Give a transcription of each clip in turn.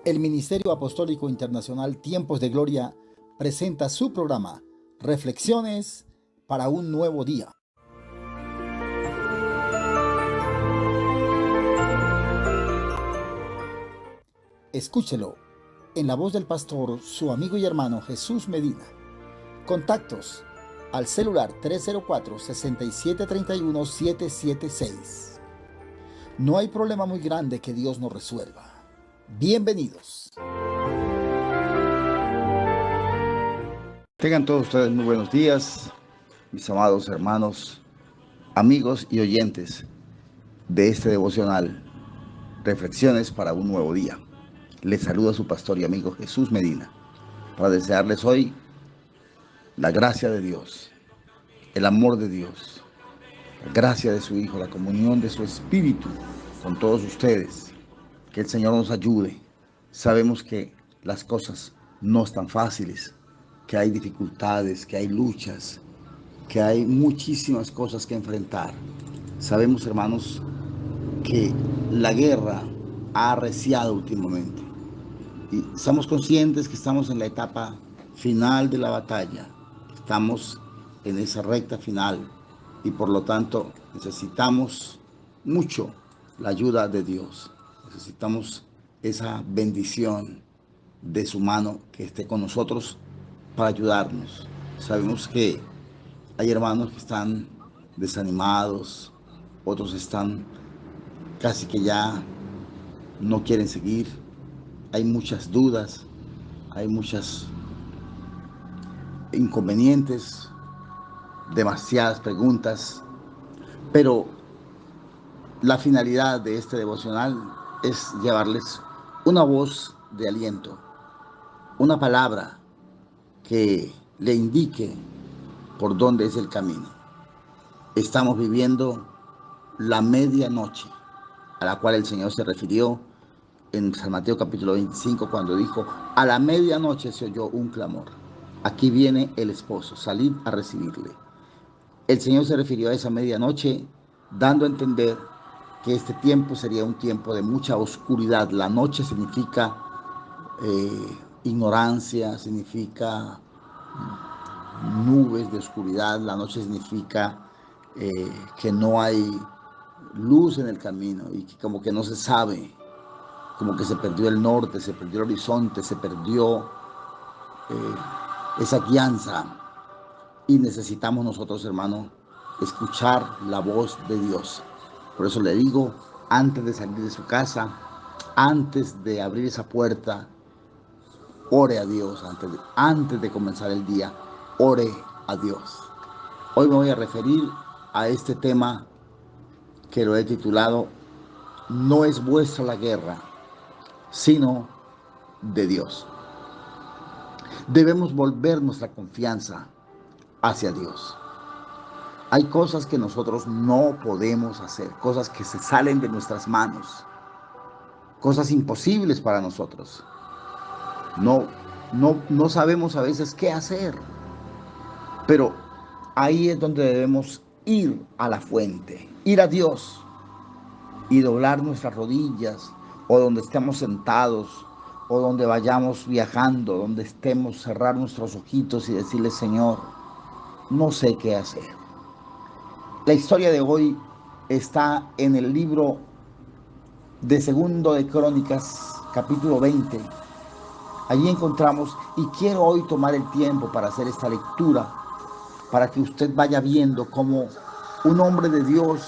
El Ministerio Apostólico Internacional Tiempos de Gloria presenta su programa Reflexiones para un nuevo día. Escúchelo en la voz del pastor, su amigo y hermano Jesús Medina. Contactos al celular 304-6731-776. No hay problema muy grande que Dios no resuelva. Bienvenidos. Tengan todos ustedes muy buenos días, mis amados hermanos, amigos y oyentes de este devocional, Reflexiones para un nuevo día. Les saluda su pastor y amigo Jesús Medina, para desearles hoy la gracia de Dios, el amor de Dios, la gracia de su Hijo, la comunión de su Espíritu con todos ustedes. Que el Señor nos ayude. Sabemos que las cosas no están fáciles, que hay dificultades, que hay luchas, que hay muchísimas cosas que enfrentar. Sabemos, hermanos, que la guerra ha arreciado últimamente y estamos conscientes que estamos en la etapa final de la batalla. Estamos en esa recta final y por lo tanto necesitamos mucho la ayuda de Dios. Necesitamos esa bendición de su mano que esté con nosotros para ayudarnos. Sabemos que hay hermanos que están desanimados, otros están casi que ya no quieren seguir. Hay muchas dudas, hay muchos inconvenientes, demasiadas preguntas, pero la finalidad de este devocional es llevarles una voz de aliento, una palabra que le indique por dónde es el camino. Estamos viviendo la medianoche a la cual el Señor se refirió en San Mateo capítulo 25 cuando dijo: a la medianoche se oyó un clamor. Aquí viene el esposo, salid a recibirle. El Señor se refirió a esa medianoche dando a entender que este tiempo sería un tiempo de mucha oscuridad. La noche significa ignorancia, significa nubes de oscuridad. La noche significa que no hay luz en el camino y que como que no se sabe, como que se perdió el norte, se perdió el horizonte, se perdió esa guianza. Y necesitamos nosotros, hermano, escuchar la voz de Dios. Por eso le digo, antes de salir de su casa, antes de abrir esa puerta, ore a Dios. Antes de comenzar el día, ore a Dios. Hoy me voy a referir a este tema que lo he titulado: no es vuestra la guerra, sino de Dios. Debemos volver nuestra confianza hacia Dios. Hay cosas que nosotros no podemos hacer, cosas que se salen de nuestras manos, cosas imposibles para nosotros. No sabemos a veces qué hacer, pero ahí es donde debemos ir a la fuente, ir a Dios y doblar nuestras rodillas, o donde estemos sentados, o donde vayamos viajando, donde estemos, cerrar nuestros ojitos y decirle: Señor, no sé qué hacer. La historia de hoy está en el libro de Segundo de Crónicas, capítulo 20. Allí encontramos, y quiero hoy tomar el tiempo para hacer esta lectura, para que usted vaya viendo cómo un hombre de Dios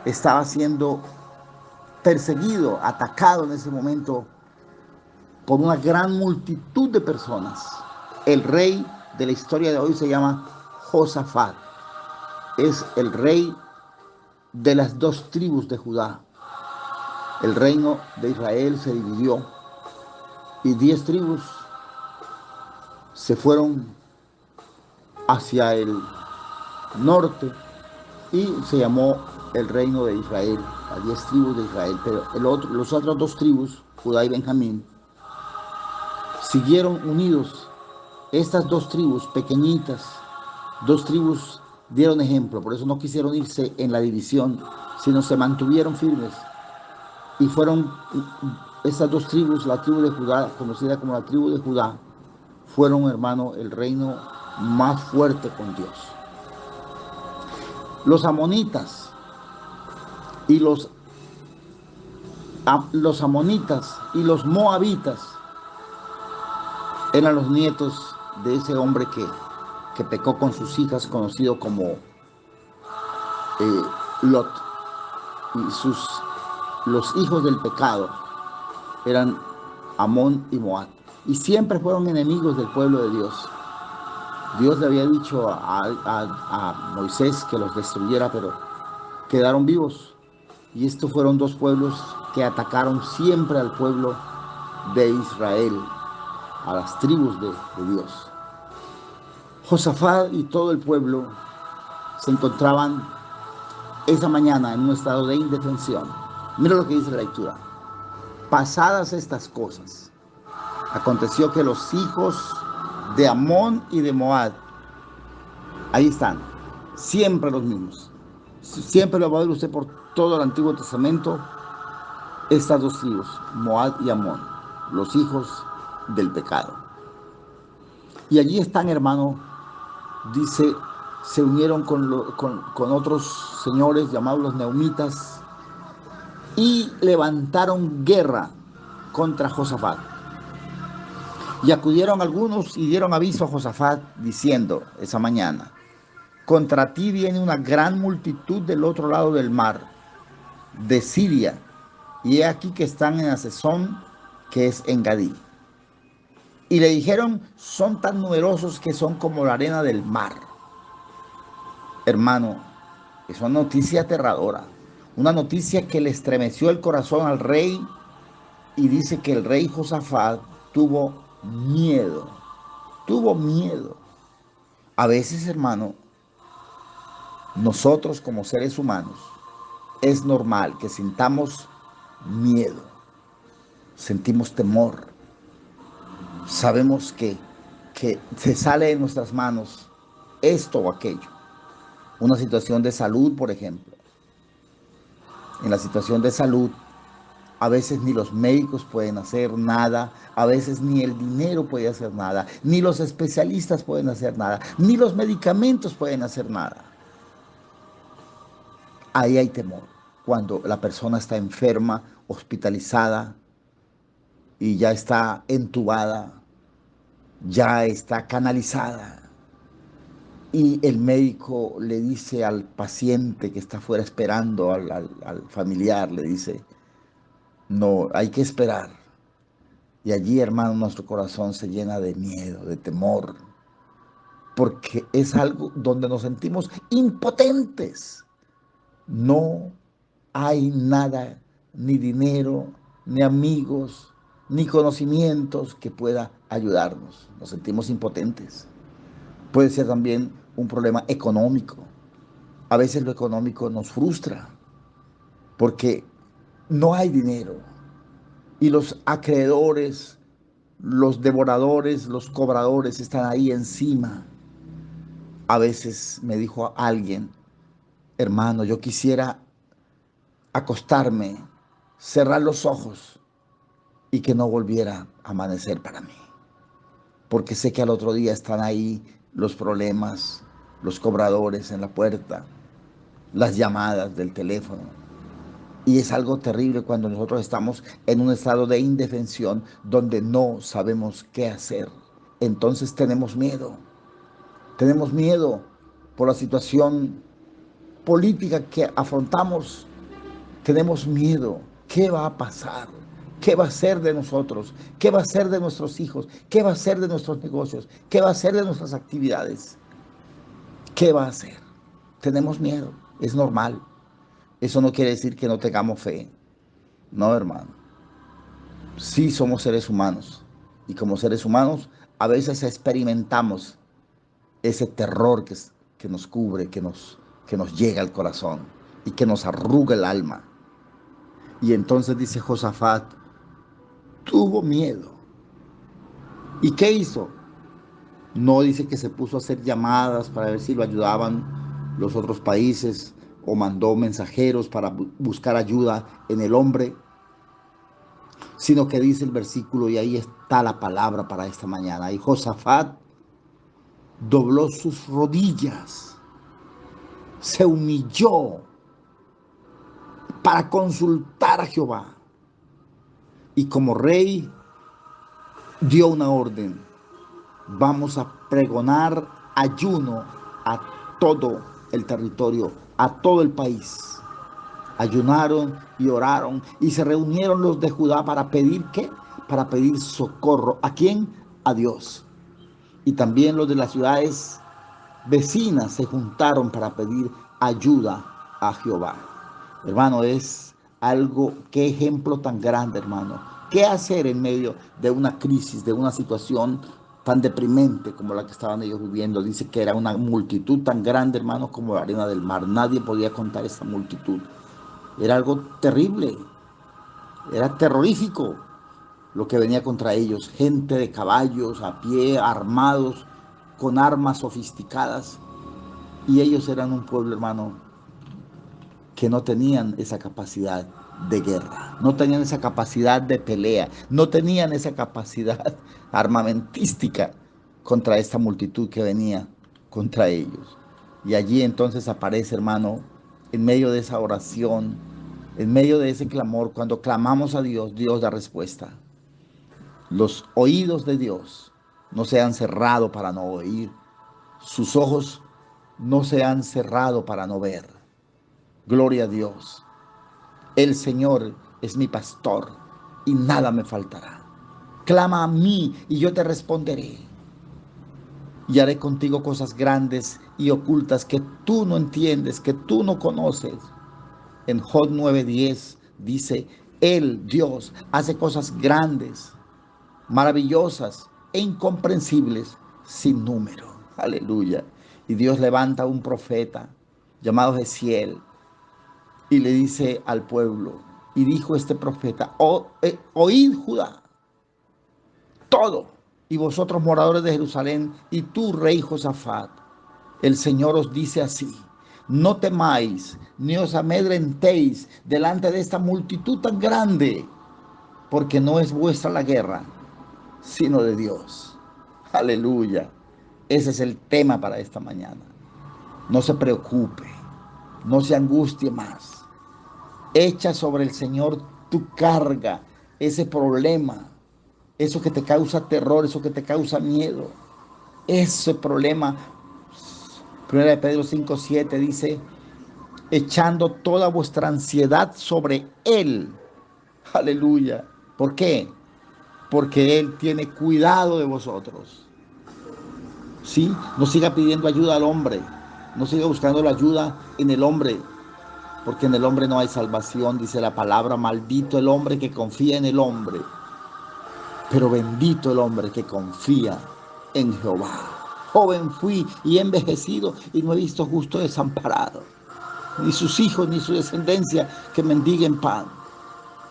estaba siendo perseguido, atacado en ese momento por una gran multitud de personas. El rey de la historia de hoy se llama Josafat. Es el rey de las dos tribus de Judá. El reino de Israel se dividió y 10 tribus se fueron hacia el norte y se llamó el reino de Israel, las 10 tribus de Israel. Pero los otros dos tribus, Judá y Benjamín, siguieron unidos. Estas dos tribus pequeñitas, dos tribus dieron ejemplo, por eso no quisieron irse en la división, sino se mantuvieron firmes y fueron Estas dos tribus, la tribu de Judá, conocida como la tribu de Judá, fueron, hermano, el reino más fuerte con Dios. Los amonitas y los amonitas y los moabitas eran los nietos de ese hombre que pecó con sus hijas, conocido como Lot. Y los hijos del pecado eran Amón y Moab. Y siempre fueron enemigos del pueblo de Dios. Dios le había dicho a Moisés que los destruyera, pero quedaron vivos. Y estos fueron dos pueblos que atacaron siempre al pueblo de Israel, a las tribus de Dios. Josafat y todo el pueblo se encontraban esa mañana en un estado de indefensión. Mira lo que dice la lectura. Pasadas estas cosas, aconteció que los hijos de Amón y de Moab, ahí están, siempre los mismos. Siempre lo va a ver usted por todo el Antiguo Testamento, estas dos tribus, Moab y Amón, los hijos del pecado. Y allí están, hermano, dice, se unieron con otros señores llamados los neumitas y levantaron guerra contra Josafat. Y acudieron algunos y dieron aviso a Josafat diciendo esa mañana: contra ti viene una gran multitud del otro lado del mar, de Siria, y he aquí que están en Asesón, que es en Gadí. Y le dijeron: son tan numerosos que son como la arena del mar. Hermano, es una noticia aterradora, una noticia que le estremeció el corazón al rey, y dice que el rey Josafat tuvo miedo, tuvo miedo. A veces, hermano, nosotros como seres humanos, es normal que sintamos miedo, sentimos temor, sabemos que se sale de nuestras manos esto o aquello. Una situación de salud, por ejemplo. En la situación de salud, a veces ni los médicos pueden hacer nada, a veces ni el dinero puede hacer nada, ni los especialistas pueden hacer nada, ni los medicamentos pueden hacer nada. Ahí hay temor. Cuando la persona está enferma, hospitalizada y ya está entubada, ya está canalizada, y el médico le dice al paciente que está afuera esperando, al familiar, le dice: no, hay que esperar. Y allí, hermano, nuestro corazón se llena de miedo, de temor, porque es algo donde nos sentimos impotentes. No hay nada, ni dinero, ni amigos, ni conocimientos que pueda ayudarnos. Nos sentimos impotentes. Puede ser también un problema económico. A veces lo económico nos frustra porque no hay dinero y los acreedores, los devoradores, los cobradores están ahí encima. A veces me dijo alguien: hermano, yo quisiera acostarme, cerrar los ojos y que no volviera a amanecer para mí, porque sé que al otro día están ahí los problemas, los cobradores en la puerta, las llamadas del teléfono. Y es algo terrible cuando nosotros estamos en un estado de indefensión donde no sabemos qué hacer. Entonces tenemos miedo por la situación política que afrontamos, tenemos miedo. ¿Qué va a pasar? ¿Qué va a ser de nosotros? ¿Qué va a ser de nuestros hijos? ¿Qué va a ser de nuestros negocios? ¿Qué va a ser de nuestras actividades? ¿Qué va a hacer? Tenemos miedo, es normal. Eso no quiere decir que no tengamos fe. No, hermano. Sí somos seres humanos. Y como seres humanos, a veces experimentamos ese terror que nos cubre, que nos llega al corazón y que nos arruga el alma. Y entonces dice Josafat, tuvo miedo. ¿Y qué hizo? No dice que se puso a hacer llamadas para ver si lo ayudaban los otros países o mandó mensajeros para buscar ayuda en el hombre. sino que dice el versículo, y ahí está la palabra para esta mañana. Y Josafat dobló sus rodillas, se humilló para consultar a Jehová. Y como rey dio una orden: vamos a pregonar ayuno a todo el territorio, a todo el país. Ayunaron y oraron y se reunieron los de Judá para pedir ¿qué? Para pedir socorro. ¿A quién? A Dios. Y también los de las ciudades vecinas se juntaron para pedir ayuda a Jehová. Hermano, es algo, qué ejemplo tan grande, hermano. ¿Qué hacer en medio de una crisis, de una situación tan deprimente como la que estaban ellos viviendo? Dice que era una multitud tan grande, hermano, como la arena del mar. Nadie podía contar esa multitud. Era algo terrible, era terrorífico lo que venía contra ellos. Gente de caballos, a pie, armados, con armas sofisticadas. Y ellos eran un pueblo, hermano, que no tenían esa capacidad de guerra, no tenían esa capacidad de pelea, no tenían esa capacidad armamentística contra esta multitud que venía contra ellos. Y allí entonces aparece, hermano, en medio de esa oración, en medio de ese clamor, cuando clamamos a Dios, Dios da respuesta. Los oídos de Dios no se han cerrado para no oír, sus ojos no se han cerrado para no ver. Gloria a Dios. El Señor es mi pastor y nada me faltará. Clama a mí y yo te responderé. Y haré contigo cosas grandes y ocultas que tú no entiendes, que tú no conoces. En Job 9:10 dice, Él, Dios, hace cosas grandes, maravillosas e incomprensibles sin número. Aleluya. Y Dios levanta a un profeta llamado Jeziel y le dice al pueblo, y dijo este profeta, oíd Judá, todo, y vosotros moradores de Jerusalén, y tú, rey Josafat, el Señor os dice así: no temáis, ni os amedrentéis delante de esta multitud tan grande, porque no es vuestra la guerra, sino de Dios. Aleluya. Ese es el tema para esta mañana. No se preocupe, no se angustie más. Echa sobre el Señor tu carga, ese problema, eso que te causa terror, eso que te causa miedo, ese problema. Primera de Pedro 5:7 dice, echando toda vuestra ansiedad sobre Él. Aleluya. ¿Por qué? Porque Él tiene cuidado de vosotros. ¿Sí? No siga pidiendo ayuda al hombre, no siga buscando la ayuda en el hombre, porque en el hombre no hay salvación, dice la palabra. Maldito el hombre que confía en el hombre, pero bendito el hombre que confía en Jehová. Joven fui y he envejecido y no he visto justo desamparado, ni sus hijos ni su descendencia que mendiguen pan.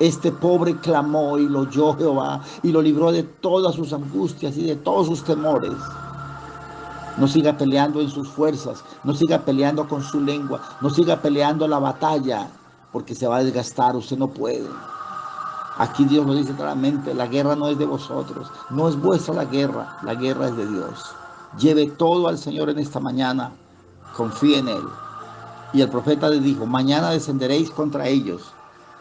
Este pobre clamó y lo oyó Jehová y lo libró de todas sus angustias y de todos sus temores. No siga peleando en sus fuerzas, no siga peleando con su lengua, no siga peleando la batalla, porque se va a desgastar, usted no puede. Aquí Dios nos dice claramente, la guerra no es de vosotros, no es vuestra la guerra es de Dios. Lleve todo al Señor en esta mañana, confíe en Él. Y el profeta les dijo, mañana descenderéis contra ellos.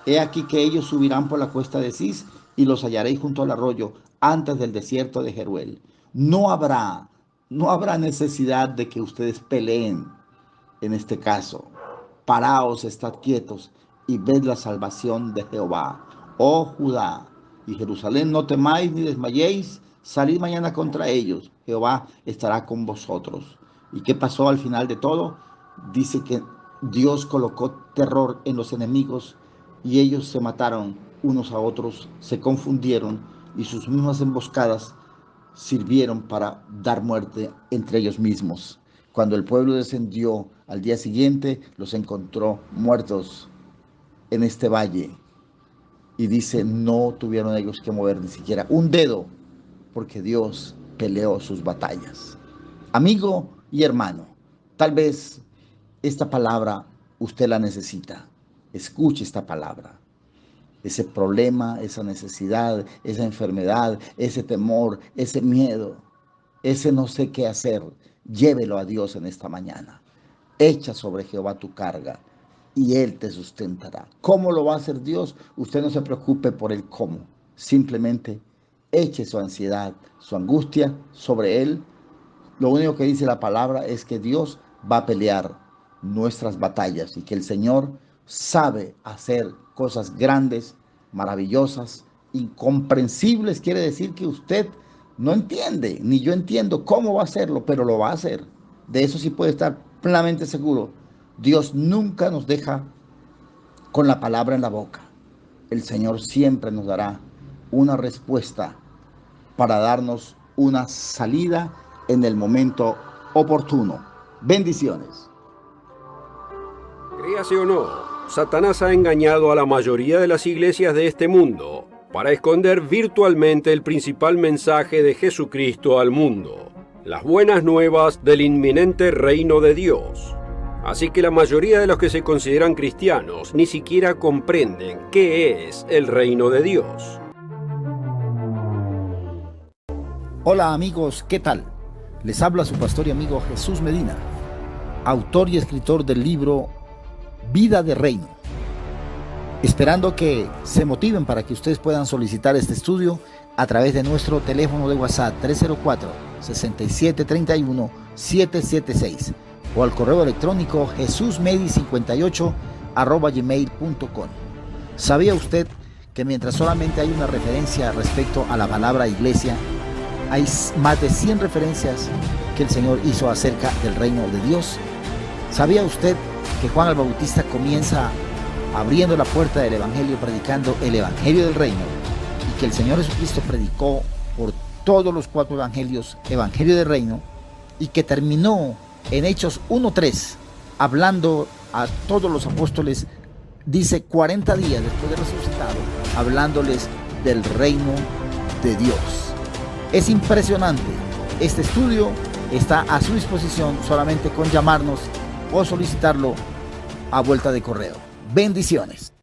He aquí que ellos subirán por la cuesta de Cis y los hallaréis junto al arroyo, antes del desierto de Jeruel. No habrá, no habrá necesidad de que ustedes peleen en este caso. Paraos, estad quietos y ved la salvación de Jehová. Oh Judá y Jerusalén, no temáis ni desmayéis, salid mañana contra ellos. Jehová estará con vosotros. ¿Y qué pasó al final de todo? Dice que Dios colocó terror en los enemigos y ellos se mataron unos a otros, se confundieron y sus mismas emboscadas sirvieron para dar muerte entre ellos mismos. Cuando el pueblo descendió al día siguiente, los encontró muertos en este valle. Y dice, no tuvieron ellos que mover ni siquiera un dedo, porque Dios peleó sus batallas. Amigo y hermano, tal vez esta palabra usted la necesita. Escuche esta palabra. ese problema, esa necesidad, esa enfermedad, ese temor, ese miedo, ese no sé qué hacer, llévelo a Dios en esta mañana. Echa sobre Jehová tu carga y Él te sustentará. ¿Cómo lo va a hacer Dios? Usted no se preocupe por el cómo. Simplemente eche su ansiedad, su angustia sobre Él. Lo único que dice la palabra es que Dios va a pelear nuestras batallas y que el Señor sabe hacer cosas grandes, maravillosas, incomprensibles. Quiere decir que usted no entiende, ni yo entiendo cómo va a hacerlo, pero lo va a hacer. De eso sí puede estar plenamente seguro. Dios nunca nos deja con la palabra en la boca. El Señor siempre nos dará una respuesta para darnos una salida en el momento oportuno. Bendiciones. Créase o no, Satanás ha engañado a la mayoría de las iglesias de este mundo para esconder virtualmente el principal mensaje de Jesucristo al mundo, las buenas nuevas del inminente reino de Dios. Así que la mayoría de los que se consideran cristianos ni siquiera comprenden qué es el reino de Dios. Hola amigos, ¿qué tal? Les habla su pastor y amigo Jesús Medina, autor y escritor del libro Vida de Reino. Esperando que se motiven para que ustedes puedan solicitar este estudio a través de nuestro teléfono de WhatsApp 304-6731-776 o al correo electrónico jesusmedi58@gmail.com. ¿Sabía usted que mientras solamente hay una referencia respecto a la palabra iglesia, hay más de 100 referencias que el Señor hizo acerca del reino de Dios? ¿Sabía usted que Juan el Bautista comienza abriendo la puerta del Evangelio, predicando el Evangelio del reino, y que el Señor Jesucristo predicó por todos los 4 evangelios, Evangelio del reino, y que terminó en Hechos 1:3, hablando a todos los apóstoles, dice 40 días después de resucitado, hablándoles del reino de Dios? Es impresionante. Este estudio está a su disposición solamente con llamarnos o solicitarlo a vuelta de correo. Bendiciones.